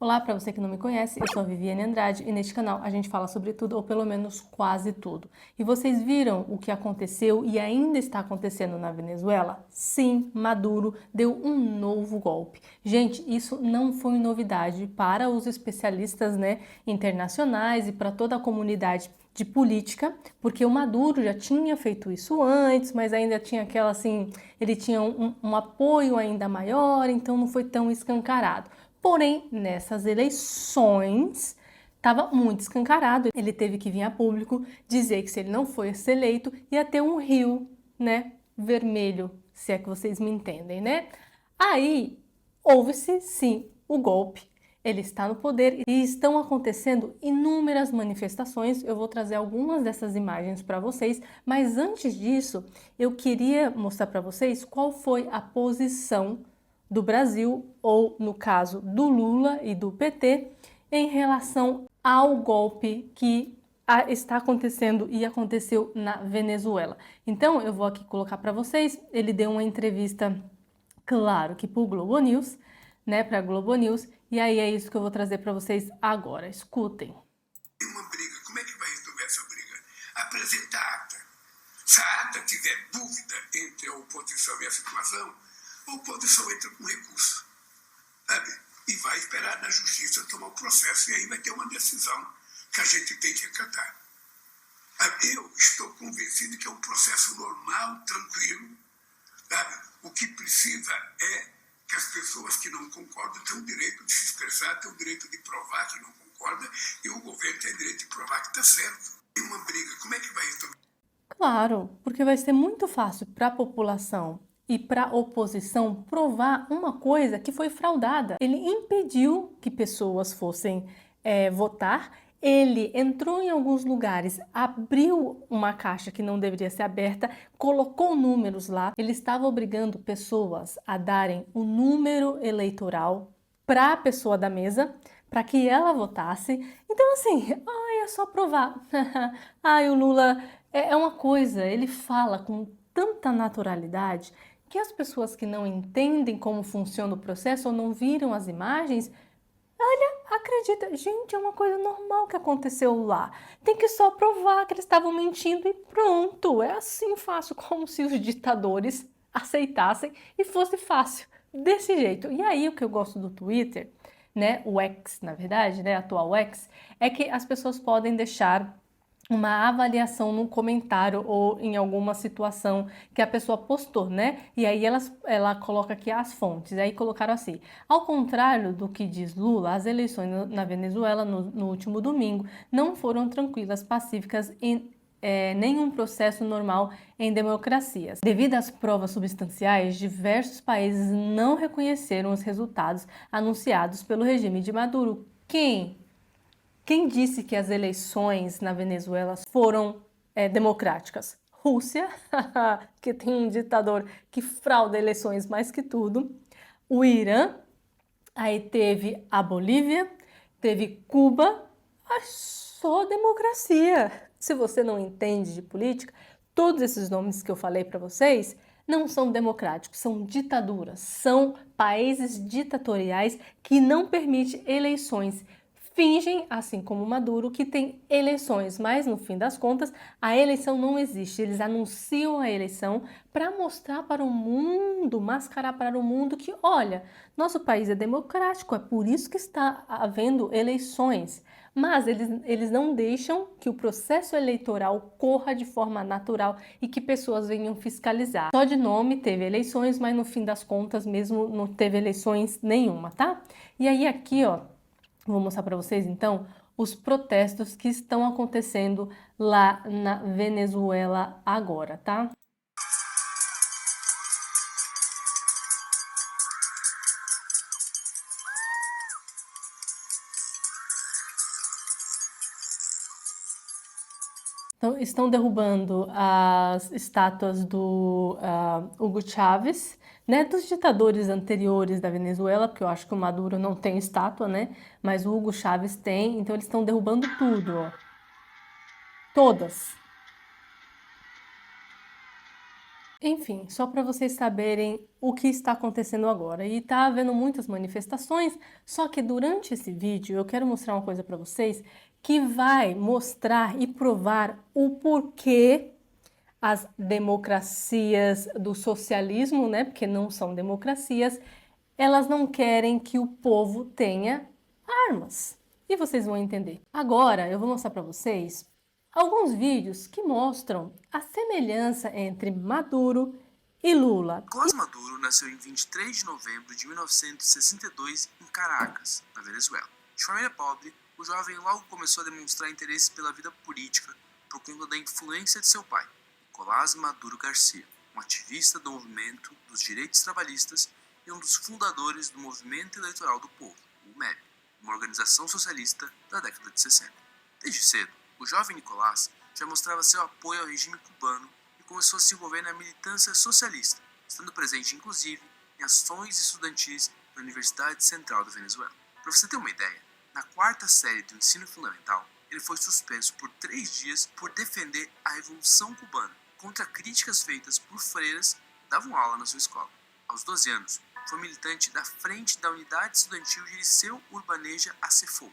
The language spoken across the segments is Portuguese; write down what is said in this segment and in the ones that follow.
Olá, para você que não me conhece, eu sou a Viviane Andrade e neste canal a gente fala sobre tudo, ou pelo menos quase tudo. E vocês viram o que aconteceu e ainda está acontecendo na Venezuela? Sim, Maduro deu um novo golpe. Gente, isso não foi novidade para os especialistas, né, internacionais e para toda a comunidade de política, porque o Maduro já tinha feito isso antes, mas ainda tinha aquela assim, ele tinha um apoio ainda maior, então não foi tão escancarado. Porém, nessas eleições, estava muito escancarado. Ele teve que vir a público dizer que se ele não fosse eleito, ia ter um rio, né, vermelho, se é que vocês me entendem, né? Aí, houve-se, sim, o golpe. Ele está no poder e estão acontecendo inúmeras manifestações. Eu vou trazer algumas dessas imagens para vocês, mas antes disso, eu queria mostrar para vocês qual foi a posição do Brasil, ou no caso do Lula e do PT, em relação ao golpe que está acontecendo e aconteceu na Venezuela. Então, eu vou aqui colocar para vocês, ele deu uma entrevista, claro que para o Globo News, né, para a Globo News, e aí é isso que eu vou trazer para vocês agora. Escutem. Uma briga, como é que vai resolver essa briga? Apresentar a ata. Se a ata tiver dúvida entre a oposição e a situação, a oposição entra com recurso, sabe? E vai esperar na justiça tomar o processo, e aí vai ter uma decisão que a gente tem que acatar. Eu estou convencido que é um processo normal, tranquilo, sabe? O que precisa é que as pessoas que não concordam têm o direito de se expressar, têm o direito de provar que não concorda, e o governo tem o direito de provar que está certo. Tem uma briga, como é que vai resolver? Claro, porque vai ser muito fácil para a população e para a oposição provar uma coisa que foi fraudada. Ele impediu que pessoas fossem votar, ele entrou em alguns lugares, abriu uma caixa que não deveria ser aberta, colocou números lá, ele estava obrigando pessoas a darem o número eleitoral para a pessoa da mesa, para que ela votasse. Então, assim, é só provar. O Lula é uma coisa, ele fala com tanta naturalidade que as pessoas que não entendem como funciona o processo ou não viram as imagens, acredita, gente, é uma coisa normal que aconteceu lá. Tem que só provar que eles estavam mentindo e pronto. É assim fácil, como se os ditadores aceitassem e fosse fácil, desse jeito. E aí o que eu gosto do Twitter, né, o X, na verdade, né, atual X, é que as pessoas podem deixar uma avaliação no comentário ou em alguma situação que a pessoa postou, né? E aí ela coloca aqui as fontes. Aí colocaram assim: ao contrário do que diz Lula, as eleições na Venezuela no último domingo não foram tranquilas, pacíficas e nenhum processo normal em democracias. Devido às provas substanciais, diversos países não reconheceram os resultados anunciados pelo regime de Maduro. Quem disse que as eleições na Venezuela foram democráticas? Rússia, que tem um ditador que frauda eleições mais que tudo. O Irã, aí teve a Bolívia, teve Cuba, só democracia. Se você não entende de política, todos esses nomes que eu falei para vocês não são democráticos, são ditaduras, são países ditatoriais que não permitem eleições. Fingem, assim como Maduro, que tem eleições, mas no fim das contas a eleição não existe. Eles anunciam a eleição para mostrar para o mundo, mascarar para o mundo que, olha, nosso país é democrático, é por isso que está havendo eleições. Mas eles não deixam que o processo eleitoral corra de forma natural e que pessoas venham fiscalizar. Só de nome teve eleições, mas no fim das contas mesmo não teve eleições nenhuma, tá? E aí aqui, ó, vou mostrar para vocês, então, os protestos que estão acontecendo lá na Venezuela agora, tá? Então, estão derrubando as estátuas do Hugo Chávez, né, dos ditadores anteriores da Venezuela, porque eu acho que o Maduro não tem estátua, né, mas o Hugo Chávez tem, então eles estão derrubando tudo, ó. Todas. Enfim, só para vocês saberem o que está acontecendo agora. E está havendo muitas manifestações, só que durante esse vídeo eu quero mostrar uma coisa para vocês que vai mostrar e provar o porquê as democracias do socialismo, né, porque não são democracias, elas não querem que o povo tenha armas. E vocês vão entender. Agora eu vou mostrar para vocês alguns vídeos que mostram a semelhança entre Maduro e Lula. Nicolás Maduro nasceu em 23 de novembro de 1962 em Caracas, na Venezuela. De família pobre, o jovem logo começou a demonstrar interesse pela vida política por conta da influência de seu pai, Nicolás Maduro Garcia, um ativista do movimento dos direitos trabalhistas e um dos fundadores do Movimento Eleitoral do Povo, o MEB, uma organização socialista da década de 60. Desde cedo, o jovem Nicolás já mostrava seu apoio ao regime cubano e começou a se envolver na militância socialista, estando presente inclusive em ações estudantis na Universidade Central da Venezuela. Para você ter uma ideia, na quarta série do ensino fundamental, ele foi suspenso por 3 dias por defender a Revolução Cubana contra críticas feitas por freiras que davam aula na sua escola. Aos 12 anos, foi militante da frente da Unidade Estudantil de Liceu Urbaneja ACFO.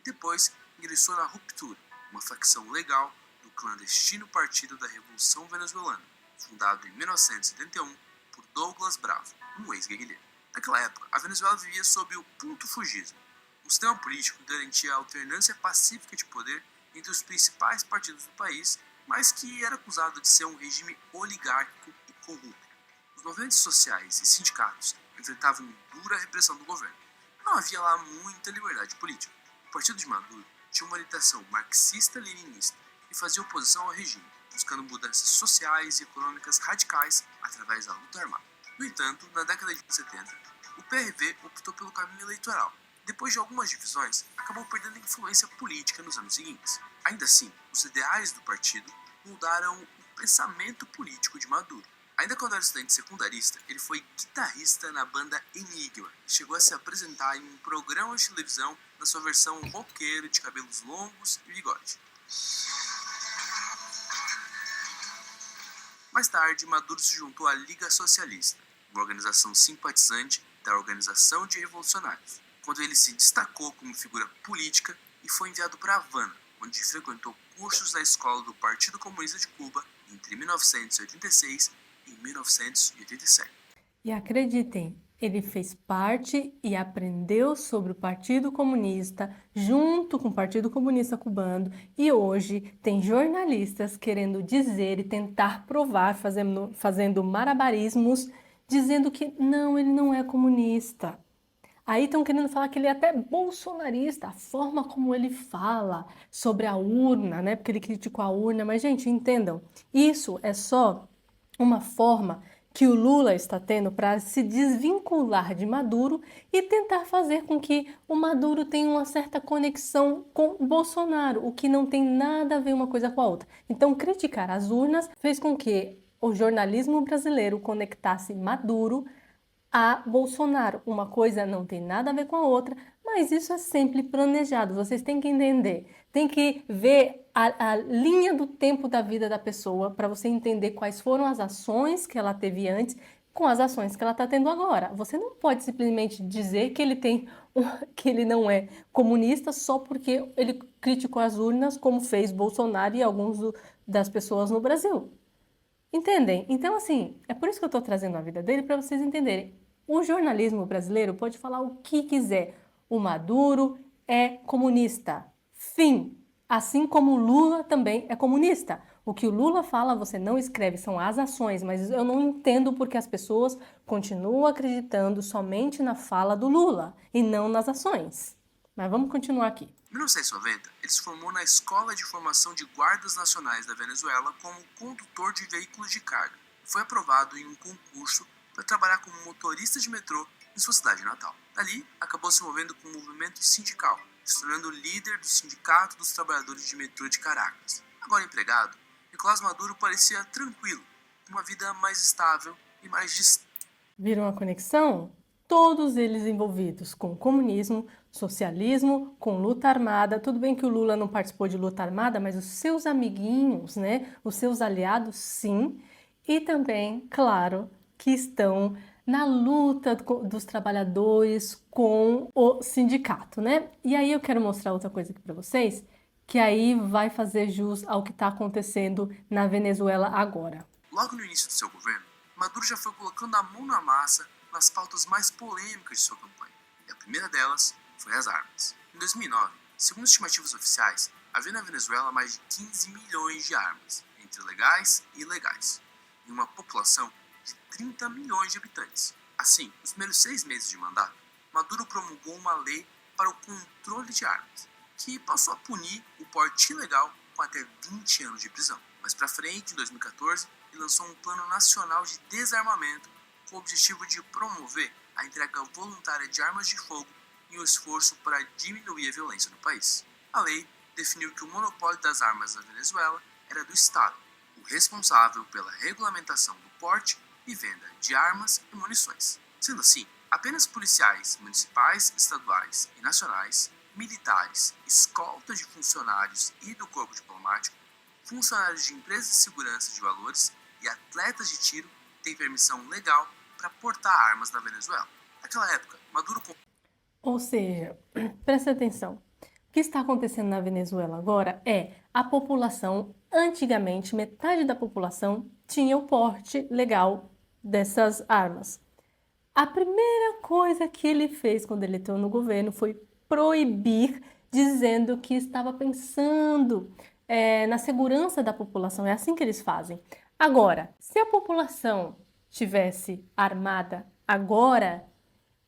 Depois, ingressou na Ruptura, uma facção legal do clandestino Partido da Revolução Venezuelana, fundado em 1971 por Douglas Bravo, um ex-guerrilheiro. Naquela época, a Venezuela vivia sob o punto-fugismo, um sistema político que garantia a alternância pacífica de poder entre os principais partidos do país, mas que era acusado de ser um regime oligárquico e corrupto. Os movimentos sociais e sindicatos enfrentavam dura repressão do governo. Não havia lá muita liberdade política. O partido de Maduro tinha uma orientação marxista-leninista e fazia oposição ao regime, buscando mudanças sociais e econômicas radicais através da luta armada. No entanto, na década de 70, o PRV optou pelo caminho eleitoral. Depois de algumas divisões, acabou perdendo influência política nos anos seguintes. Ainda assim, os ideais do partido mudaram o pensamento político de Maduro. Ainda quando era estudante secundarista, ele foi guitarrista na banda Enigma e chegou a se apresentar em um programa de televisão na sua versão roqueiro de cabelos longos e bigode. Mais tarde, Maduro se juntou à Liga Socialista, uma organização simpatizante da Organização de Revolucionários, quando ele se destacou como figura política e foi enviado para Havana, onde frequentou cursos na escola do Partido Comunista de Cuba entre 1986 e 1987. E acreditem, ele fez parte e aprendeu sobre o Partido Comunista junto com o Partido Comunista Cubano e hoje tem jornalistas querendo dizer e tentar provar, fazendo malabarismos, dizendo que não, ele não é comunista. Aí estão querendo falar que ele é até bolsonarista, a forma como ele fala sobre a urna, né? Porque ele criticou a urna, mas gente, entendam, isso é só uma forma que o Lula está tendo para se desvincular de Maduro e tentar fazer com que o Maduro tenha uma certa conexão com o Bolsonaro, o que não tem nada a ver uma coisa com a outra. Então, criticar as urnas fez com que o jornalismo brasileiro conectasse Maduro a Bolsonaro. Uma coisa não tem nada a ver com a outra, mas isso é sempre planejado. Vocês têm que entender, tem que ver a linha do tempo da vida da pessoa para você entender quais foram as ações que ela teve antes com as ações que ela está tendo agora. Você não pode simplesmente dizer que que ele não é comunista só porque ele criticou as urnas, como fez Bolsonaro e alguns das pessoas no Brasil. Entendem? Então, assim, é por isso que eu estou trazendo a vida dele para vocês entenderem. O jornalismo brasileiro pode falar o que quiser. O Maduro é comunista. Fim. Assim como o Lula também é comunista. O que o Lula fala, você não escreve, são as ações, mas eu não entendo porque as pessoas continuam acreditando somente na fala do Lula e não nas ações. Mas vamos continuar aqui. Em 1990, ele se formou na Escola de Formação de Guardas Nacionais da Venezuela como condutor de veículos de carga. Foi aprovado em um concurso para trabalhar como motorista de metrô em sua cidade natal. Dali, acabou se envolvendo com o movimento sindical, se tornando líder do Sindicato dos Trabalhadores de Metrô de Caracas. Agora empregado, Nicolás Maduro parecia tranquilo, com uma vida mais estável e mais distante. Viram a conexão? Todos eles envolvidos com comunismo, socialismo, com luta armada. Tudo bem que o Lula não participou de luta armada, mas os seus amiguinhos, né, os seus aliados, sim. e também, claro, que estão na luta dos trabalhadores com o sindicato, né? E aí eu quero mostrar outra coisa aqui para vocês, que aí vai fazer jus ao que está acontecendo na Venezuela agora. Logo no início do seu governo, Maduro já foi colocando a mão na massa nas pautas mais polêmicas de sua campanha, e a primeira delas foi as armas. Em 2009, segundo estimativas oficiais, havia na Venezuela mais de 15 milhões de armas, entre legais e ilegais, em uma população de 30 milhões de habitantes. Assim, nos primeiros 6 meses de mandato, Maduro promulgou uma lei para o controle de armas, que passou a punir o porte ilegal com até 20 anos de prisão. Mais para frente, em 2014, ele lançou um plano nacional de desarmamento com o objetivo de promover a entrega voluntária de armas de fogo em um esforço para diminuir a violência no país. A lei definiu que o monopólio das armas na Venezuela era do Estado, o responsável pela regulamentação do porte e venda de armas e munições. Sendo assim, apenas policiais municipais, estaduais e nacionais, militares, escoltas de funcionários e do corpo diplomático, funcionários de empresas de segurança de valores e atletas de tiro têm permissão legal para portar armas na Venezuela. Naquela época, Maduro... Ou seja, presta atenção. O que está acontecendo na Venezuela agora é a população, antigamente, metade da população tinha o porte legal dessas armas. A primeira coisa que ele fez quando ele entrou no governo foi proibir, dizendo que estava pensando na segurança da população. É assim que eles fazem. Agora, se a população tivesse armada agora,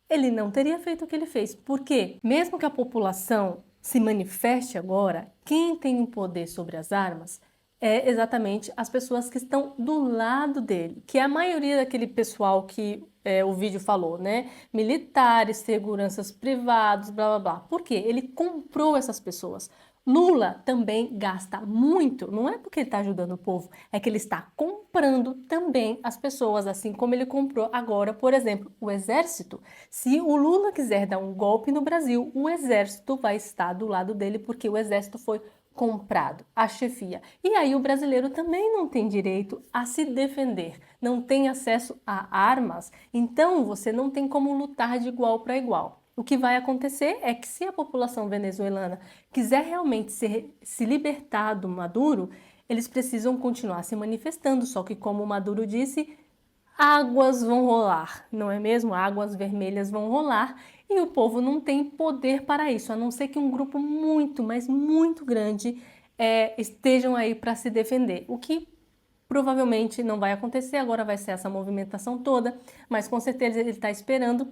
ele não teria feito o que ele fez. Por quê? Mesmo que a população se manifeste agora, quem tem o poder sobre as armas é exatamente as pessoas que estão do lado dele, que é a maioria daquele pessoal que o vídeo falou, né? Militares, seguranças privados, blá blá blá. Por quê? Ele comprou essas pessoas. Lula também gasta muito, não é porque ele está ajudando o povo, é que ele está comprando também as pessoas, assim como ele comprou agora, por exemplo, o exército. Se o Lula quiser dar um golpe no Brasil, o exército vai estar do lado dele, porque o exército foi comprado, a chefia. E aí o brasileiro também não tem direito a se defender, não tem acesso a armas, então você não tem como lutar de igual para igual. O que vai acontecer é que se a população venezuelana quiser realmente se libertar do Maduro, eles precisam continuar se manifestando, só que como o Maduro disse, águas vão rolar, não é mesmo? Águas vermelhas vão rolar e o povo não tem poder para isso, a não ser que um grupo muito, mas muito grande estejam aí para se defender, o que provavelmente não vai acontecer, agora vai ser essa movimentação toda, mas com certeza ele está esperando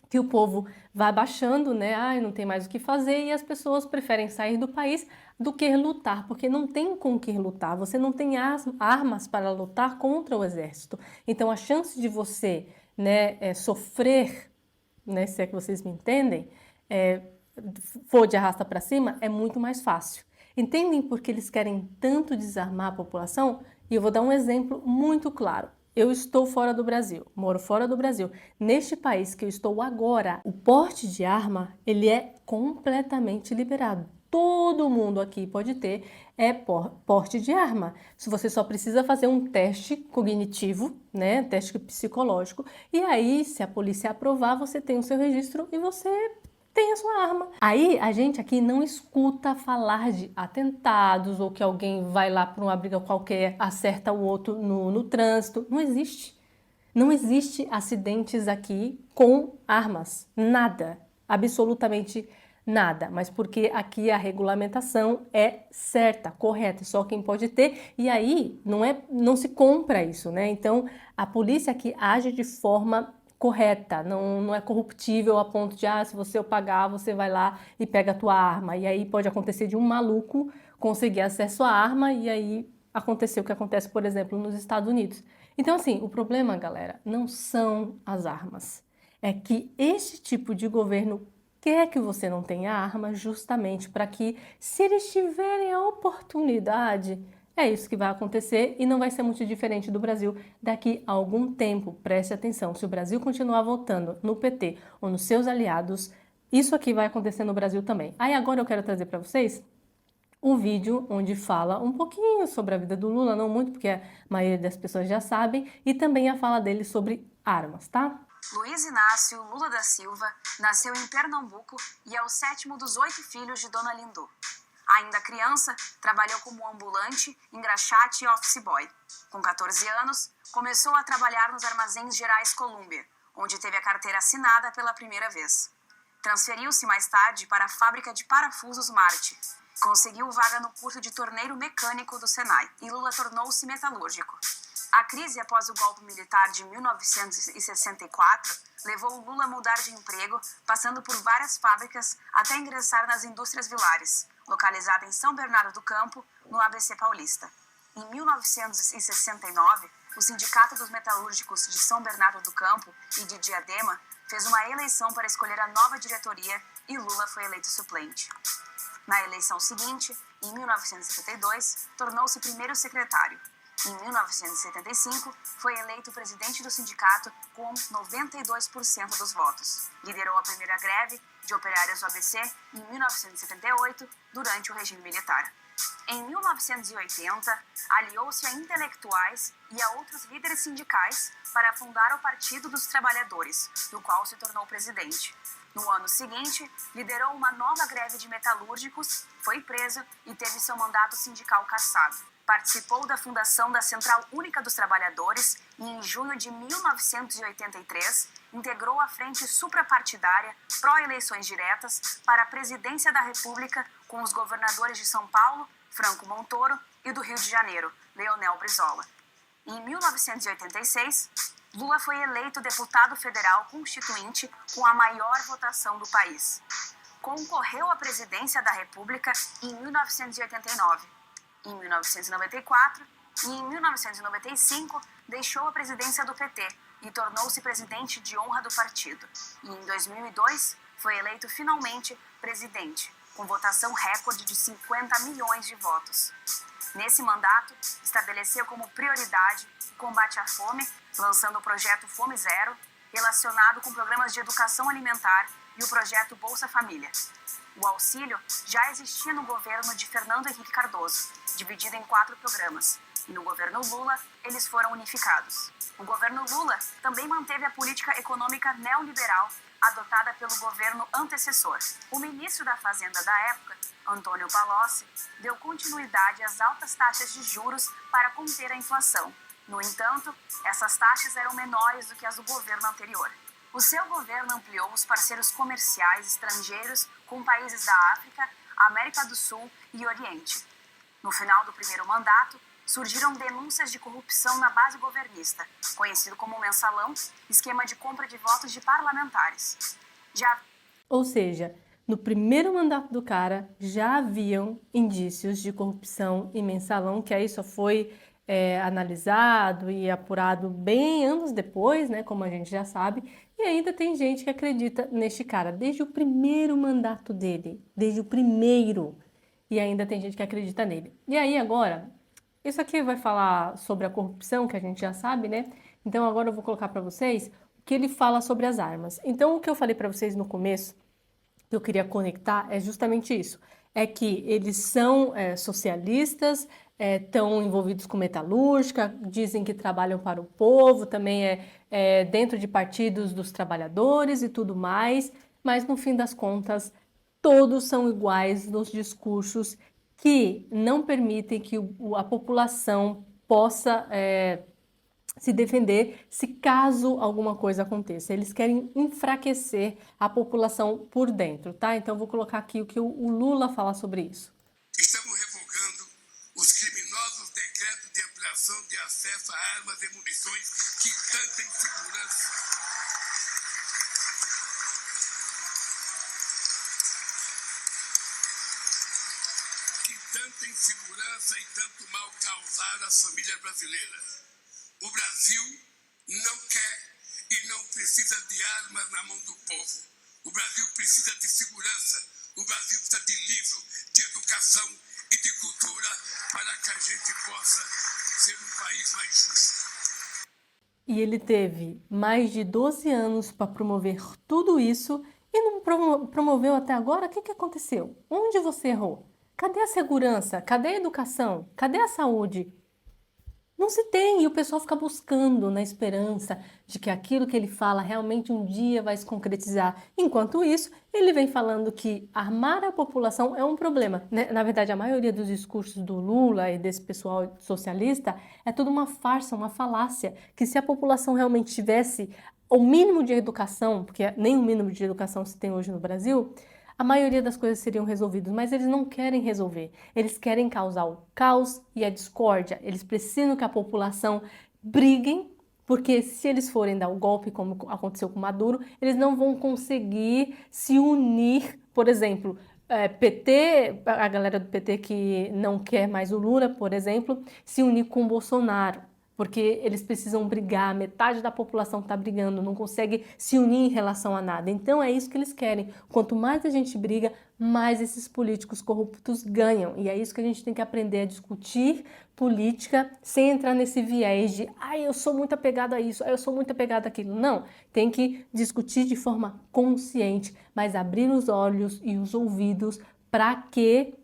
que o povo vá baixando, né? Ai, não tem mais o que fazer e as pessoas preferem sair do país do que lutar, porque não tem com que lutar, você não tem armas para lutar contra o exército. Então a chance de você, né, sofrer, né, se é que vocês me entendem, for de arrasta para cima, é muito mais fácil. Entendem por que eles querem tanto desarmar a população? E eu vou dar um exemplo muito claro. Eu estou fora do Brasil, moro fora do Brasil. Neste país que eu estou agora, o porte de arma, ele é completamente liberado. Todo mundo aqui pode ter porte de arma. Se você só precisa fazer um teste cognitivo, né, teste psicológico, e aí, se a polícia aprovar, você tem o seu registro e você tem a sua arma. Aí a gente aqui não escuta falar de atentados ou que alguém vai lá para uma briga qualquer, acerta o outro no trânsito. Não existe. Não existe acidentes aqui com armas. Nada. Absolutamente nada. Mas porque aqui a regulamentação é certa, correta. Só quem pode ter. E aí não se compra isso, né? Então a polícia aqui age de forma correta, não é corruptível a ponto de, se você eu pagar, você vai lá e pega a tua arma. E aí pode acontecer de um maluco conseguir acesso à arma e aí acontecer o que acontece, por exemplo, nos Estados Unidos. Então, assim, o problema, galera, não são as armas. É que esse tipo de governo quer que você não tenha arma justamente para que, se eles tiverem a oportunidade, é isso que vai acontecer e não vai ser muito diferente do Brasil daqui a algum tempo. Preste atenção, se o Brasil continuar votando no PT ou nos seus aliados, isso aqui vai acontecer no Brasil também. Aí agora eu quero trazer para vocês o vídeo onde fala um pouquinho sobre a vida do Lula, não muito, porque a maioria das pessoas já sabem, e também a fala dele sobre armas, tá? Luiz Inácio Lula da Silva nasceu em Pernambuco e é o 7º dos 8 filhos de Dona Lindu. Ainda criança, trabalhou como ambulante, engraxate e office boy. Com 14 anos, começou a trabalhar nos Armazéns Gerais Colúmbia, onde teve a carteira assinada pela primeira vez. Transferiu-se mais tarde para a fábrica de parafusos Marte. Conseguiu vaga no curso de torneiro mecânico do Senai e Lula tornou-se metalúrgico. A crise após o golpe militar de 1964 levou Lula a mudar de emprego, passando por várias fábricas até ingressar nas Indústrias Vilares, localizada em São Bernardo do Campo, no ABC Paulista. Em 1969, o Sindicato dos Metalúrgicos de São Bernardo do Campo e de Diadema fez uma eleição para escolher a nova diretoria e Lula foi eleito suplente. Na eleição seguinte, em 1972, tornou-se primeiro secretário. Em 1975, foi eleito presidente do sindicato com 92% dos votos. Liderou a primeira greve de operários do ABC em 1978, durante o regime militar. Em 1980, aliou-se a intelectuais e a outros líderes sindicais para fundar o Partido dos Trabalhadores, do qual se tornou presidente. No ano seguinte, liderou uma nova greve de metalúrgicos, foi preso e teve seu mandato sindical cassado. Participou da fundação da Central Única dos Trabalhadores e, em junho de 1983, integrou a frente suprapartidária pró-eleições diretas para a presidência da República com os governadores de São Paulo, Franco Montoro, e do Rio de Janeiro, Leonel Brizola. Em 1986, Lula foi eleito deputado federal constituinte com a maior votação do país. Concorreu à presidência da República em 1989. Em 1994 e em 1995 deixou a presidência do PT e tornou-se presidente de honra do partido. E em 2002 foi eleito finalmente presidente, com votação recorde de 50 milhões de votos. Nesse mandato, estabeleceu como prioridade o combate à fome, lançando o projeto Fome Zero, relacionado com programas de educação alimentar e o projeto Bolsa Família. O auxílio já existia no governo de Fernando Henrique Cardoso, dividido em 4 programas, e no governo Lula eles foram unificados. O governo Lula também manteve a política econômica neoliberal adotada pelo governo antecessor. O ministro da Fazenda da época, Antônio Palocci, deu continuidade às altas taxas de juros para conter a inflação. No entanto, essas taxas eram menores do que as do governo anterior. O seu governo ampliou os parceiros comerciais estrangeiros com países da África, América do Sul e Oriente. No final do primeiro mandato, surgiram denúncias de corrupção na base governista, conhecido como mensalão, esquema de compra de votos de parlamentares. Ou seja, no primeiro mandato do cara já haviam indícios de corrupção e mensalão, que aí só foi analisado e apurado bem anos depois, né, como a gente já sabe, e ainda tem gente que acredita neste cara, desde o primeiro mandato dele, desde o primeiro, e ainda tem gente que acredita nele. E aí agora, isso aqui vai falar sobre a corrupção, que a gente já sabe, né? Então agora eu vou colocar para vocês o que ele fala sobre as armas. Então o que eu falei para vocês no começo, que eu queria conectar, é justamente isso. É que eles são socialistas, estão envolvidos com metalúrgica, dizem que trabalham para o povo, também dentro de partidos dos trabalhadores e tudo mais, mas no fim das contas, todos são iguais nos discursos que não permitem que a população possa se defender se caso alguma coisa aconteça. Eles querem enfraquecer a população por dentro, tá? Então eu vou colocar aqui o que o Lula fala sobre isso. Estamos revogando os criminosos decretos de ampliação de acesso a armas e munições que tanta insegurança e tanto mal causaram às famílias brasileiras. O Brasil não quer e não precisa de armas na mão do povo. O Brasil precisa de segurança. O Brasil precisa de livro, de educação e de cultura para que a gente possa ser um país mais justo. E ele teve mais de 12 anos para promover tudo isso e não promoveu até agora. O que aconteceu? Onde você errou? Cadê a segurança? Cadê a educação? Cadê a saúde? Não se tem, e o pessoal fica buscando na esperança de que aquilo que ele fala realmente um dia vai se concretizar. Enquanto isso, ele vem falando que armar a população é um problema. Na verdade, a maioria dos discursos do Lula e desse pessoal socialista é tudo uma farsa, uma falácia, que se a população realmente tivesse o mínimo de educação, porque nem o mínimo de educação se tem hoje no Brasil, a maioria das coisas seriam resolvidas, mas eles não querem resolver. Eles querem causar o caos e a discórdia. Eles precisam que a população briguem, porque se eles forem dar o golpe, como aconteceu com Maduro, eles não vão conseguir se unir. Por exemplo, PT, a galera do PT que não quer mais o Lula, por exemplo, se unir com o Bolsonaro. Porque eles precisam brigar, metade da população está brigando, não consegue se unir em relação a nada. Então é isso que eles querem. Quanto mais a gente briga, mais esses políticos corruptos ganham. E é isso que a gente tem que aprender a discutir política sem entrar nesse viés de eu sou muito apegado a isso, eu sou muito apegado àquilo. Não, tem que discutir de forma consciente, mas abrir os olhos e os ouvidos para que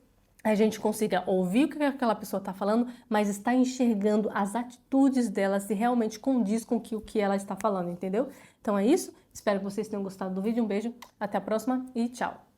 a gente consiga ouvir o que aquela pessoa está falando, mas está enxergando as atitudes dela se realmente condiz com o que ela está falando, entendeu? Então é isso, espero que vocês tenham gostado do vídeo, um beijo, até a próxima e tchau!